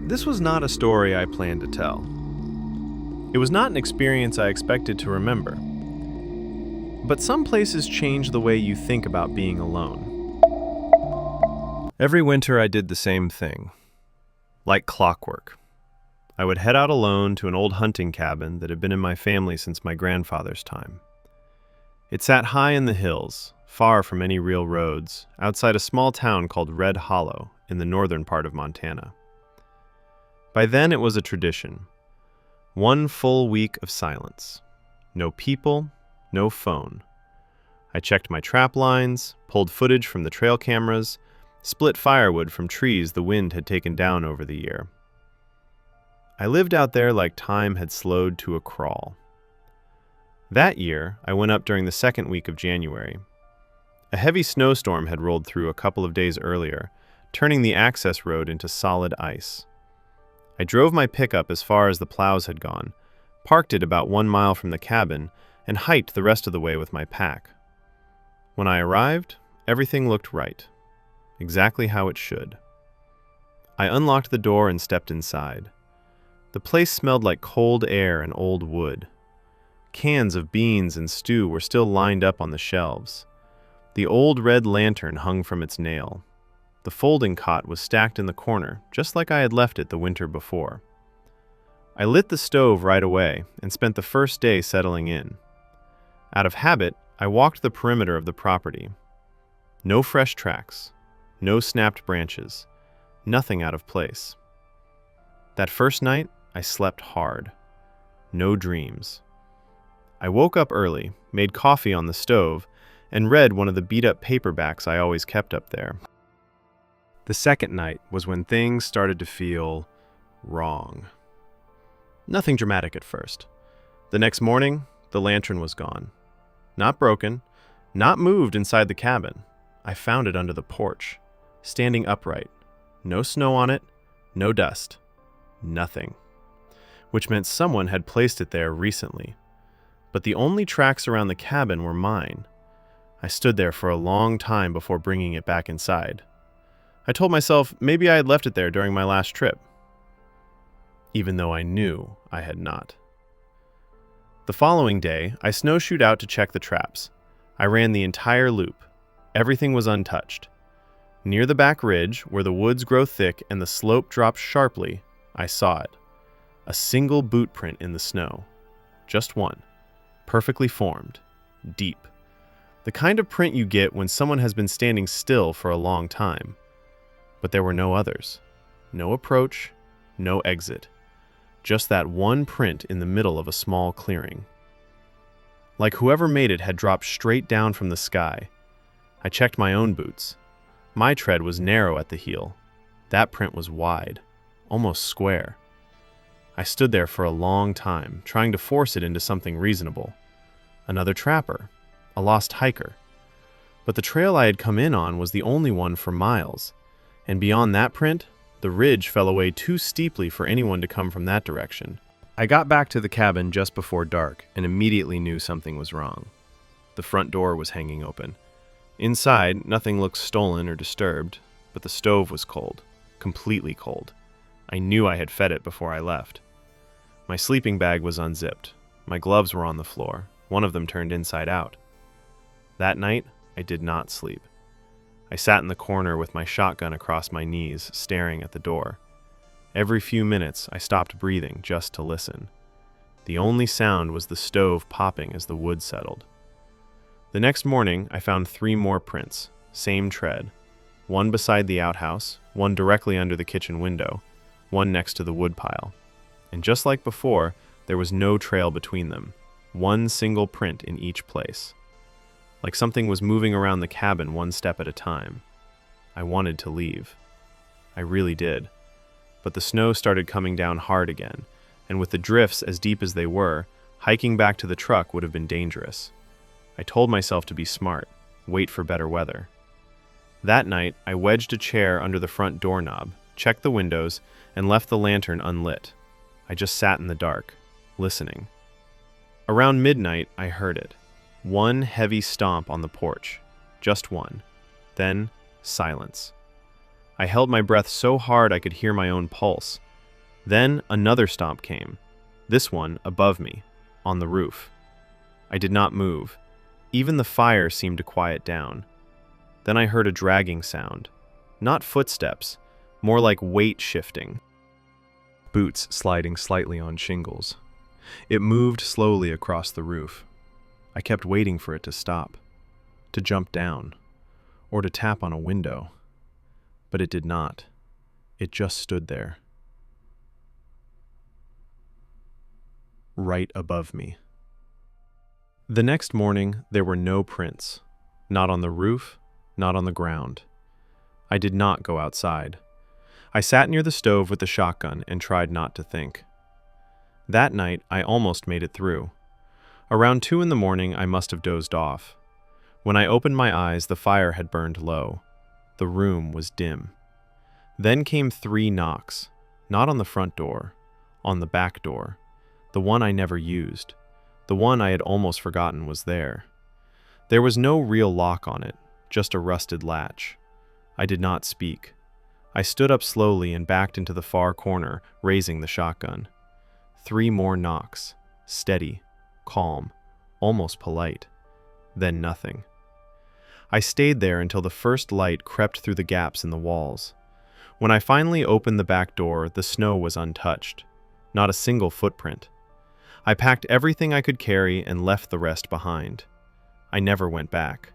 This was not a story I planned to tell. It was not an experience I expected to remember. But some places change the way you think about being alone. Every winter I did the same thing. Like clockwork. I would head out alone to an old hunting cabin that had been in my family since my grandfather's time. It sat high in the hills, far from any real roads, outside a small town called Red Hollow in the northern part of Montana. By then it was a tradition. 1 full week of silence. No people, no phone. I checked my trap lines, pulled footage from the trail cameras, split firewood from trees the wind had taken down over the year. I lived out there like time had slowed to a crawl. That year, I went up during the 2nd week of January. A heavy snowstorm had rolled through a couple of days earlier, turning the access road into solid ice. I drove my pickup as far as the plows had gone, parked it about 1 mile from the cabin, and hiked the rest of the way with my pack. When I arrived, everything looked right. Exactly how it should. I unlocked the door and stepped inside. The place smelled like cold air and old wood. Cans of beans and stew were still lined up on the shelves. The old red lantern hung from its nail. The folding cot was stacked in the corner, just like I had left it the winter before. I lit the stove right away and spent the first day settling in. Out of habit, I walked the perimeter of the property. No fresh tracks, no snapped branches, nothing out of place. That first night, I slept hard. No dreams. I woke up early, made coffee on the stove, and read one of the beat-up paperbacks I always kept up there. The second night was when things started to feel wrong. Nothing dramatic at first. The next morning, the lantern was gone. Not broken, not moved inside the cabin. I found it under the porch, standing upright. No snow on it, no dust, nothing. Which meant someone had placed it there recently. But the only tracks around the cabin were mine. I stood there for a long time before bringing it back inside. I told myself maybe I had left it there during my last trip, even though I knew I had not. The following day, I snowshoed out to check the traps. I ran the entire loop. Everything was untouched. Near the back ridge, where the woods grow thick and the slope drops sharply, I saw it. A single boot print in the snow. Just one. Perfectly formed. Deep. The kind of print you get when someone has been standing still for a long time. But there were no others. No approach, no exit. Just that one print in the middle of a small clearing. Like whoever made it had dropped straight down from the sky. I checked my own boots. My tread was narrow at the heel. That print was wide, almost square. I stood there for a long time, trying to force it into something reasonable. Another trapper, a lost hiker. But the trail I had come in on was the only one for miles, and beyond that print, the ridge fell away too steeply for anyone to come from that direction. I got back to the cabin just before dark and immediately knew something was wrong. The front door was hanging open. Inside, nothing looked stolen or disturbed, but the stove was cold, completely cold. I knew I had fed it before I left. My sleeping bag was unzipped. My gloves were on the floor, one of them turned inside out. That night, I did not sleep. I sat in the corner with my shotgun across my knees, staring at the door. Every few minutes, I stopped breathing just to listen. The only sound was the stove popping as the wood settled. The next morning, I found 3 more prints, same tread. One beside the outhouse, one directly under the kitchen window, one next to the woodpile. And just like before, there was no trail between them. One single print in each place. Like something was moving around the cabin one step at a time. I wanted to leave. I really did. But the snow started coming down hard again, and with the drifts as deep as they were, hiking back to the truck would have been dangerous. I told myself to be smart, wait for better weather. That night, I wedged a chair under the front doorknob, checked the windows, and left the lantern unlit. I just sat in the dark, listening. Around midnight, I heard it. One heavy stomp on the porch. Just one. Then, silence. I held my breath so hard I could hear my own pulse, Then another stomp came, this one above me, on the roof. I did not move. Even the fire seemed to quiet down. Then I heard a dragging sound. Not footsteps, more like weight shifting. Boots sliding slightly on shingles. It moved slowly across the roof. I kept waiting for it to stop, to jump down, or to tap on a window. But it did not. It just stood there. Right above me. The next morning, there were no prints. Not on the roof, not on the ground. I did not go outside. I sat near the stove with the shotgun and tried not to think. That night, I almost made it through. Around 2 in the morning, I must have dozed off. When I opened my eyes, the fire had burned low. The room was dim. Then came 3 knocks, not on the front door, on the back door, the one I never used, the one I had almost forgotten was there. There was no real lock on it, just a rusted latch. I did not speak. I stood up slowly and backed into the far corner, raising the shotgun. 3 more knocks, steady, calm, almost polite. Then nothing. I stayed there until the first light crept through the gaps in the walls. When I finally opened the back door, the snow was untouched. Not a single footprint. I packed everything I could carry and left the rest behind. I never went back.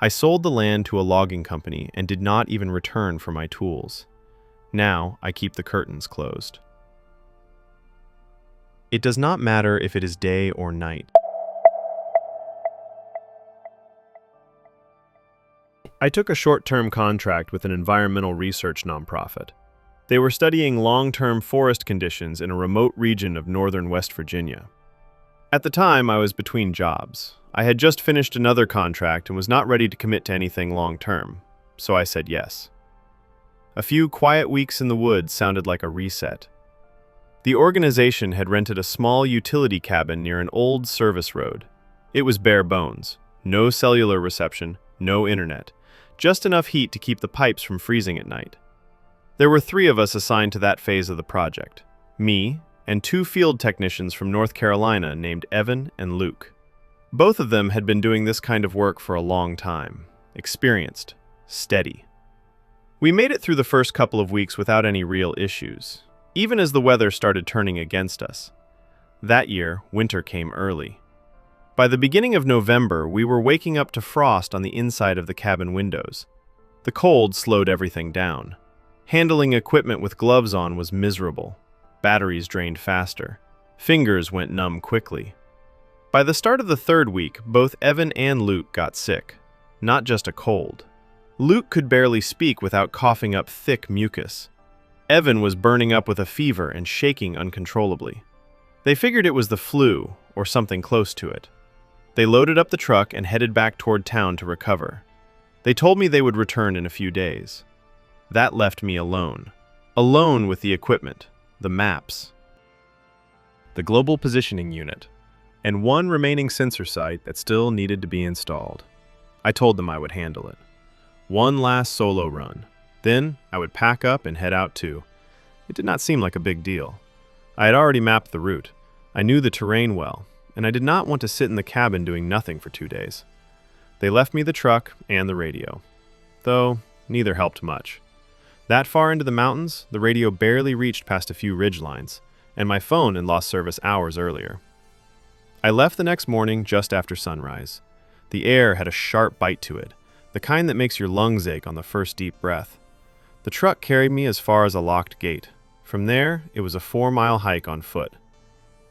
I sold the land to a logging company and did not even return for my tools. Now I keep the curtains closed. It does not matter if it is day or night. I took a short-term contract with an environmental research nonprofit. They were studying long-term forest conditions in a remote region of northern West Virginia. At the time, I was between jobs. I had just finished another contract and was not ready to commit to anything long-term, so I said yes. A few quiet weeks in the woods sounded like a reset. The organization had rented a small utility cabin near an old service road. It was bare bones, no cellular reception, no internet, just enough heat to keep the pipes from freezing at night. There were 3 of us assigned to that phase of the project, me and 2 field technicians from North Carolina named Evan and Luke. Both of them had been doing this kind of work for a long time, experienced, steady. We made it through the first couple of weeks without any real issues, even as the weather started turning against us. That year, winter came early. By the beginning of November, we were waking up to frost on the inside of the cabin windows. The cold slowed everything down. Handling equipment with gloves on was miserable. Batteries drained faster. Fingers went numb quickly. By the start of the 3rd week, both Evan and Luke got sick. Not just a cold. Luke could barely speak without coughing up thick mucus. Evan was burning up with a fever and shaking uncontrollably. They figured it was the flu, or something close to it. They loaded up the truck and headed back toward town to recover. They told me they would return in a few days. That left me alone. Alone with the equipment, the maps, the global positioning unit, and 1 remaining sensor site that still needed to be installed. I told them I would handle it. 1 last solo run. Then I would pack up and head out too. It did not seem like a big deal. I had already mapped the route. I knew the terrain well, and I did not want to sit in the cabin doing nothing for 2 days. They left me the truck and the radio, though neither helped much. That far into the mountains, the radio barely reached past a few ridge lines, and my phone had lost service hours earlier. I left the next morning just after sunrise. The air had a sharp bite to it, the kind that makes your lungs ache on the first deep breath. The truck carried me as far as a locked gate. From there, it was a 4-mile hike on foot.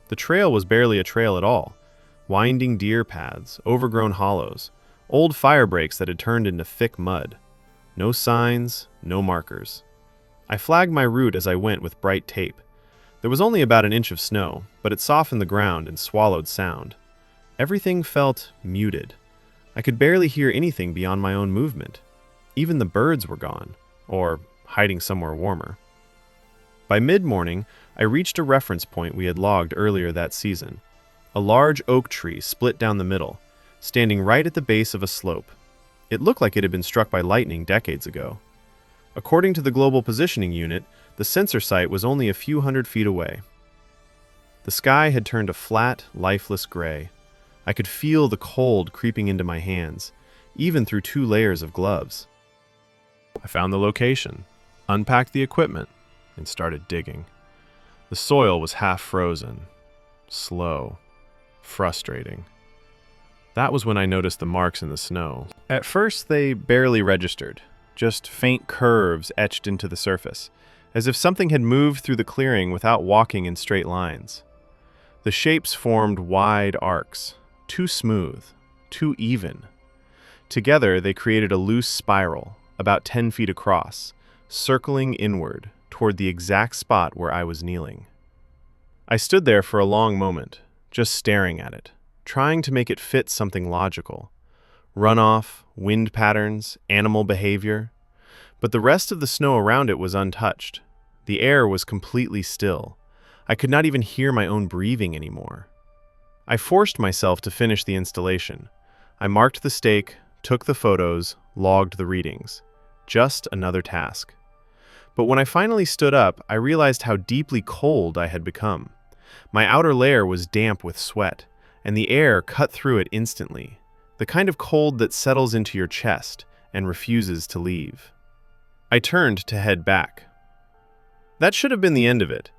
The trail was barely a trail at all. Winding deer paths, overgrown hollows, old fire breaks that had turned into thick mud. No signs, no markers. I flagged my route as I went with bright tape. There was only about an inch of snow, but it softened the ground and swallowed sound. Everything felt muted. I could barely hear anything beyond my own movement. Even the birds were gone, or hiding somewhere warmer. By mid-morning, I reached a reference point we had logged earlier that season. A large oak tree split down the middle, standing right at the base of a slope. It looked like it had been struck by lightning decades ago. According to the Global Positioning Unit, The sensor site was only a few hundred feet away. The sky had turned a flat, lifeless gray. I could feel the cold creeping into my hands, even through 2 layers of gloves. I found the location, unpacked the equipment, and started digging. The soil was half frozen, slow, frustrating. That was when I noticed the marks in the snow. At first, they barely registered, just faint curves etched into the surface, as if something had moved through the clearing without walking in straight lines. The shapes formed wide arcs, too smooth, too even. Together, they created a loose spiral, about 10 feet across, circling inward toward the exact spot where I was kneeling. I stood there for a long moment, just staring at it, trying to make it fit something logical. Runoff, wind patterns, animal behavior. But the rest of the snow around it was untouched. The air was completely still. I could not even hear my own breathing anymore. I forced myself to finish the installation. I marked the stake, took the photos, logged the readings. Just another task. But when I finally stood up, I realized how deeply cold I had become. My outer layer was damp with sweat, and the air cut through it instantly, the kind of cold that settles into your chest and refuses to leave. I turned to head back. That should have been the end of it.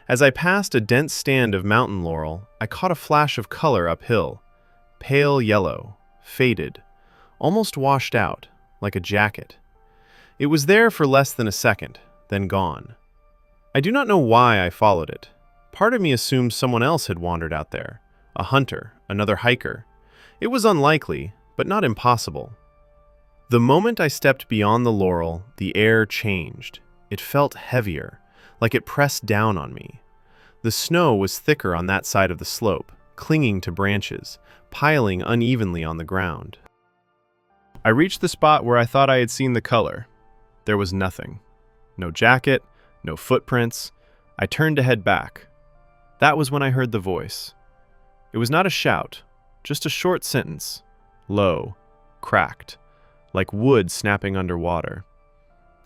As I passed a dense stand of mountain laurel, I caught a flash of color uphill. Pale yellow, faded, almost washed out, like a jacket. It was there for less than a second, then gone. I do not know why I followed it. Part of me assumed someone else had wandered out there. A hunter, another hiker. It was unlikely, but not impossible. The moment I stepped beyond the laurel, the air changed. It felt heavier, like it pressed down on me. The snow was thicker on that side of the slope, clinging to branches, piling unevenly on the ground. I reached the spot where I thought I had seen the color. There was nothing. No jacket, no footprints. I turned to head back. That was when I heard the voice. It was not a shout, just a short sentence, low, cracked, like wood snapping underwater.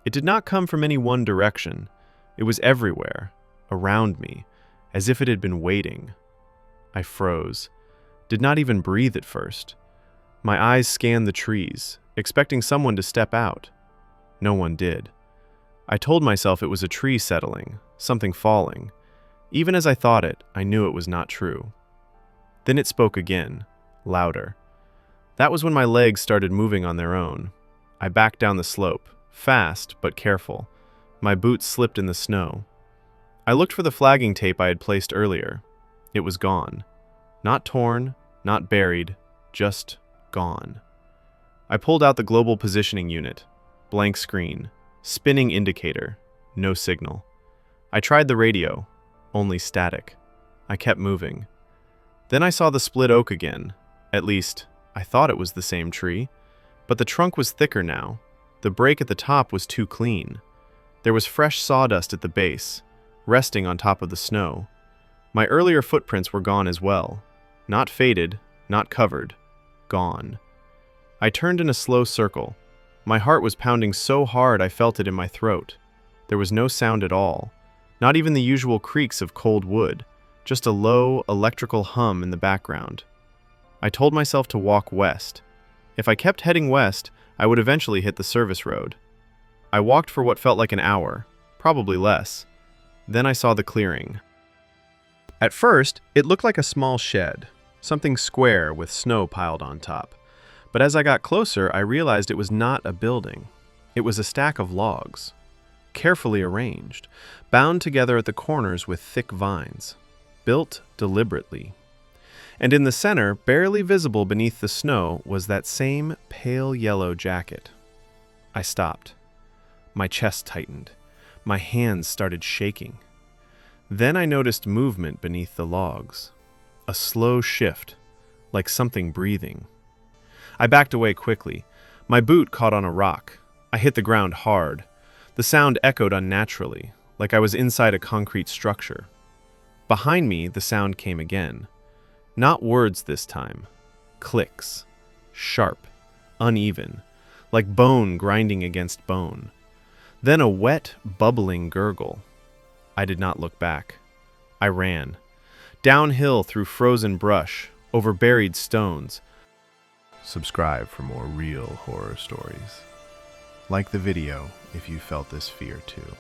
It did not come from any one direction. It was everywhere, around me, as if it had been waiting. I froze, did not even breathe at first. My eyes scanned the trees, expecting someone to step out. No one did. I told myself it was a tree settling, something falling. Even as I thought it, I knew it was not true. Then it spoke again, louder. That was when my legs started moving on their own. I backed down the slope, fast but careful. My boots slipped in the snow. I looked for the flagging tape I had placed earlier. It was gone. Not torn, not buried, just gone. I pulled out the global positioning unit. Blank screen. Spinning indicator. No signal. I tried the radio. Only static. I kept moving. Then I saw the split oak again. At least, I thought it was the same tree. But the trunk was thicker now. The break at the top was too clean. There was fresh sawdust at the base, resting on top of the snow. My earlier footprints were gone as well. Not faded, not covered. Gone. I turned in a slow circle. My heart was pounding so hard I felt it in my throat. There was no sound at all. Not even the usual creaks of cold wood. Just a low, electrical hum in the background. I told myself to walk west. If I kept heading west, I would eventually hit the service road. I walked for what felt like an hour, probably less. Then I saw the clearing. At first, it looked like a small shed, something square with snow piled on top. But as I got closer, I realized it was not a building. It was a stack of logs, carefully arranged, bound together at the corners with thick vines, built deliberately. And in the center, barely visible beneath the snow, was that same pale yellow jacket. I stopped. My chest tightened. My hands started shaking. Then I noticed movement beneath the logs. A slow shift, like something breathing. I backed away quickly. My boot caught on a rock. I hit the ground hard. The sound echoed unnaturally, like I was inside a concrete structure. Behind me, the sound came again. Not words this time. Clicks. Sharp. Uneven. Like bone grinding against bone. Then a wet, bubbling gurgle. I did not look back. I ran. Downhill through frozen brush, over buried stones. Subscribe for more real horror stories. Like the video if you felt this fear too.